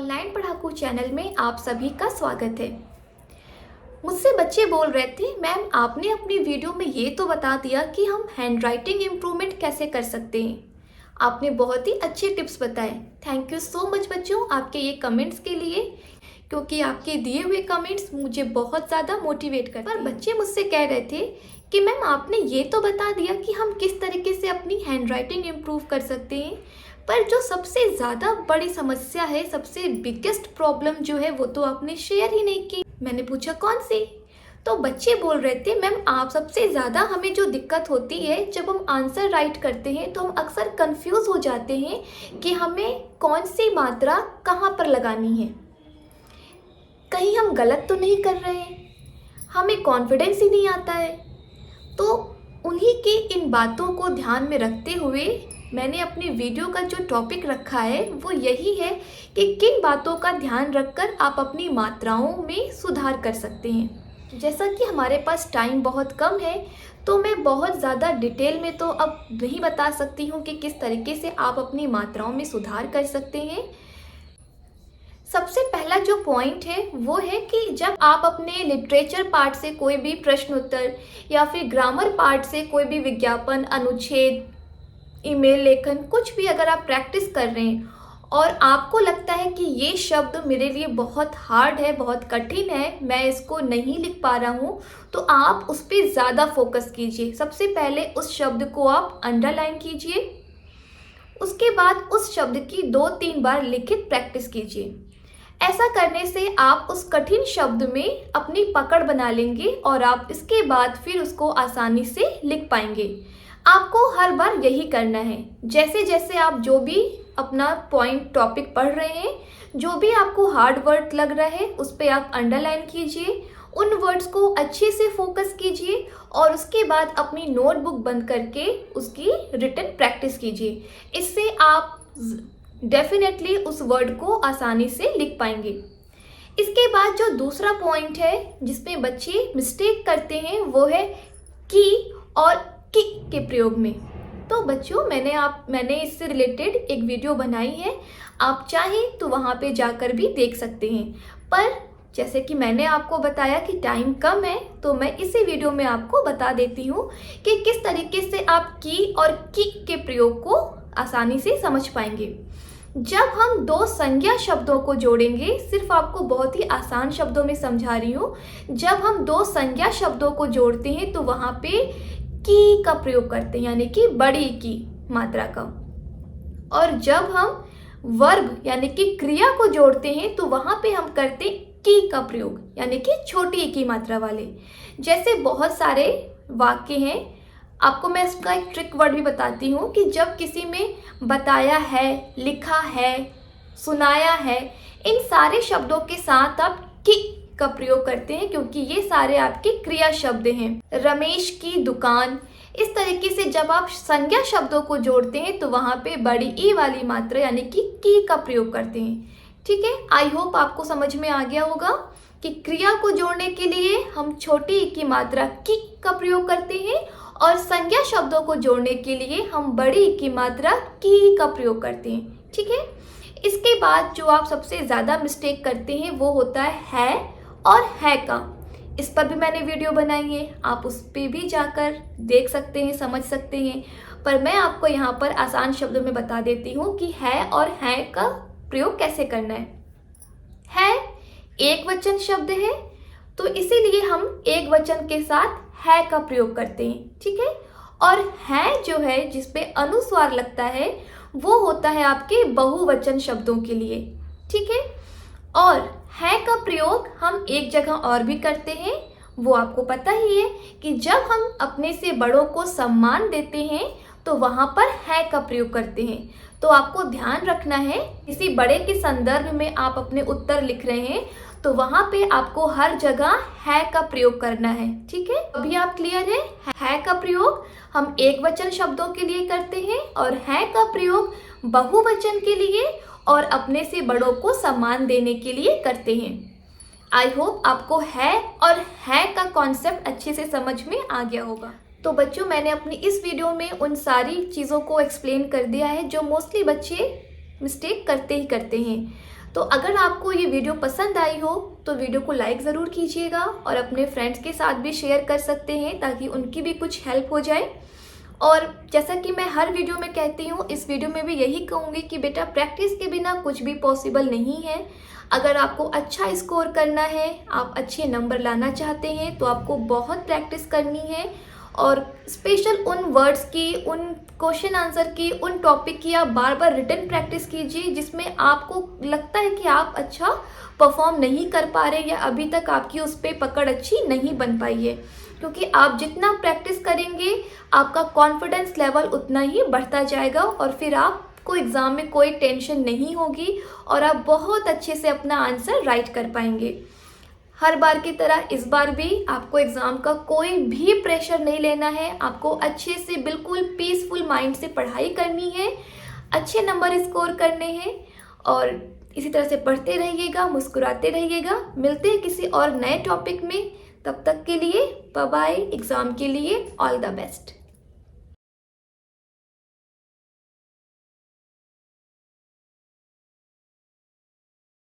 Online पढ़ाकू channel में आप सभी का स्वागत है। मुझसे बच्चे बोल रहे थे, मैम आपने अपनी वीडियो में ये तो बता दिया कि हम हैंडराइटिंग इम्प्रूवमेंट कैसे कर सकते हैं। आपने बहुत ही अच्छे टिप्स बताए। थैंक यू सो मच बच्चों आपके ये कमेंट्स के लिए, क्योंकि आपके दिए हुए कमेंट्स मुझे बहुत ज़्यादा मोटिवेट करते हैं। पर बच्चे मुझसे कह रहे थे कि मैम आपने ये तो बता दिया कि हम किस तरीके से अपनी हैंडराइटिंग इम्प्रूव कर सकते हैं, पर जो सबसे ज़्यादा बड़ी समस्या है, सबसे बिगेस्ट प्रॉब्लम जो है वो तो आपने शेयर ही नहीं की। मैंने पूछा कौन सी? तो बच्चे बोल रहे थे, मैम आप सबसे ज़्यादा हमें जो दिक्कत होती है जब हम आंसर राइट करते हैं तो हम अक्सर कंफ्यूज हो जाते हैं कि हमें कौन सी मात्रा कहाँ पर लगानी है। कहीं हम गलत तो नहीं कर रहे हैं, हमें कॉन्फिडेंस ही नहीं आता है। तो उन्हीं की इन बातों को ध्यान में रखते हुए मैंने अपनी वीडियो का जो टॉपिक रखा है वो यही है कि किन बातों का ध्यान रखकर आप अपनी मात्राओं में सुधार कर सकते हैं। जैसा कि हमारे पास टाइम बहुत कम है तो मैं बहुत ज़्यादा डिटेल में तो अब नहीं बता सकती हूँ कि किस तरीके से आप अपनी मात्राओं में सुधार कर सकते हैं। सबसे पहला जो पॉइंट है वो है कि जब आप अपने लिटरेचर पार्ट से कोई भी प्रश्न उत्तर या फिर ग्रामर पार्ट से कोई भी विज्ञापन, अनुच्छेद, ईमेल लेखन, कुछ भी अगर आप प्रैक्टिस कर रहे हैं और आपको लगता है कि ये शब्द मेरे लिए बहुत हार्ड है, बहुत कठिन है, मैं इसको नहीं लिख पा रहा हूँ, तो आप उस पर ज़्यादा फोकस कीजिए। सबसे पहले उस शब्द को आप अंडरलाइन कीजिए, उसके बाद उस शब्द की 2-3 बार लिखित प्रैक्टिस कीजिए। ऐसा करने से आप उस कठिन शब्द में अपनी पकड़ बना लेंगे और आप इसके बाद फिर उसको आसानी से लिख पाएंगे। आपको हर बार यही करना है। जैसे जैसे आप जो भी अपना पॉइंट टॉपिक पढ़ रहे हैं, जो भी आपको हार्ड वर्ड लग रहा है उस पर आप अंडरलाइन कीजिए, उन वर्ड्स को अच्छे से फोकस कीजिए और उसके बाद अपनी नोटबुक बंद करके उसकी रिटन प्रैक्टिस कीजिए। इससे आप डेफिनेटली उस वर्ड को आसानी से लिख पाएंगे। इसके बाद जो दूसरा पॉइंट है जिसमें बच्चे मिस्टेक करते हैं वो है की और की के प्रयोग में। तो बच्चों मैंने इससे रिलेटेड एक वीडियो बनाई है, आप चाहें तो वहाँ पे जाकर भी देख सकते हैं। पर जैसे कि मैंने आपको बताया कि टाइम कम है तो मैं इसी वीडियो में आपको बता देती हूँ कि किस तरीके से आप की और की के प्रयोग को आसानी से समझ पाएंगे। जब हम 2 संज्ञा शब्दों को जोड़ेंगे, सिर्फ आपको बहुत ही आसान शब्दों में समझा रही हूँ, जब हम 2 संज्ञा शब्दों को जोड़ते हैं तो वहाँ पे की का प्रयोग करते हैं, यानी कि बड़ी की मात्रा का। और जब हम वर्ब यानी कि क्रिया को जोड़ते हैं तो वहाँ पे हम करते हैं की का प्रयोग, यानी कि छोटी की मात्रा वाले। जैसे बहुत सारे वाक्य हैं, आपको मैं इसका एक ट्रिक वर्ड भी बताती हूँ कि जब किसी में बताया है, लिखा है, सुनाया है, इन सारे शब्दों के साथ आप की का प्रयोग करते हैं क्योंकि ये सारे आपके क्रिया शब्द हैं। रमेश की दुकान, इस तरीके से जब आप संज्ञा शब्दों को जोड़ते हैं तो वहाँ पे बड़ी ई वाली मात्रा यानी कि की का प्रयोग करते हैं। ठीक है, आई होप आपको समझ में आ गया होगा कि क्रिया को जोड़ने के लिए हम छोटी ई की मात्रा की का प्रयोग करते हैं और संज्ञा शब्दों को जोड़ने के लिए हम बड़ी ई की मात्रा की का प्रयोग करते हैं। ठीक है, इसके बाद जो आप सबसे ज़्यादा मिस्टेक करते हैं वो होता है और है का। इस पर भी मैंने वीडियो बनाई है, आप उस पर भी जाकर देख सकते हैं, समझ सकते हैं। पर मैं आपको यहाँ पर आसान शब्दों में बता देती हूँ कि है और हैं का प्रयोग कैसे करना है एक वचन शब्द है तो इसीलिए हम एक वचन के साथ है का प्रयोग करते हैं। ठीक है, और है जो है जिसपे अनुस्वार लगता है वो होता है आपके बहुवचन शब्दों के लिए। ठीक है, और है का प्रयोग हम एक जगह और भी करते हैं, वो आपको पता ही है कि जब हम अपने से बड़ों को सम्मान देते हैं तो वहाँ पर है का प्रयोग करते हैं। तो आपको ध्यान रखना है, किसी बड़े के संदर्भ में आप अपने उत्तर लिख रहे हैं तो वहाँ पे आपको हर जगह है का प्रयोग करना है। ठीक है, अभी आप क्लियर है का प्रयोग हम एक वचन शब्दों के लिए करते हैं और है का प्रयोग बहुवचन के लिए और अपने से बड़ों को सम्मान देने के लिए करते हैं। आई होप आपको है और है का कॉन्सेप्ट अच्छे से समझ में आ गया होगा। तो बच्चों मैंने अपनी इस वीडियो में उन सारी चीज़ों को एक्सप्लेन कर दिया है जो मोस्टली बच्चे मिस्टेक करते ही करते हैं। तो अगर आपको ये वीडियो पसंद आई हो तो वीडियो को लाइक ज़रूर कीजिएगा और अपने फ्रेंड्स के साथ भी शेयर कर सकते हैं ताकि उनकी भी कुछ हेल्प हो जाए। और जैसा कि मैं हर वीडियो में कहती हूँ, इस वीडियो में भी यही कहूँगी कि बेटा प्रैक्टिस के बिना कुछ भी पॉसिबल नहीं है। अगर आपको अच्छा स्कोर करना है, आप अच्छे नंबर लाना चाहते हैं तो आपको बहुत प्रैक्टिस करनी है और स्पेशल उन वर्ड्स की, उन क्वेश्चन आंसर की, उन टॉपिक की आप बार बार रिटन प्रैक्टिस कीजिए जिसमें आपको लगता है कि आप अच्छा परफॉर्म नहीं कर पा रहे या अभी तक आपकी उस पर पकड़ अच्छी नहीं बन पाई है। क्योंकि आप जितना प्रैक्टिस करेंगे आपका कॉन्फिडेंस लेवल उतना ही बढ़ता जाएगा और फिर आपको एग्ज़ाम में कोई टेंशन नहीं होगी और आप बहुत अच्छे से अपना आंसर राइट कर पाएंगे। हर बार की तरह इस बार भी आपको एग्ज़ाम का कोई भी प्रेशर नहीं लेना है। आपको अच्छे से बिल्कुल पीसफुल माइंड से पढ़ाई करनी है, अच्छे नंबर स्कोर करने हैं और इसी तरह से पढ़ते रहिएगा, मुस्कुराते रहिएगा। मिलते हैं किसी और नए टॉपिक में, तब तक के लिए बाय बाय। एग्ज़ाम के लिए ऑल द बेस्ट।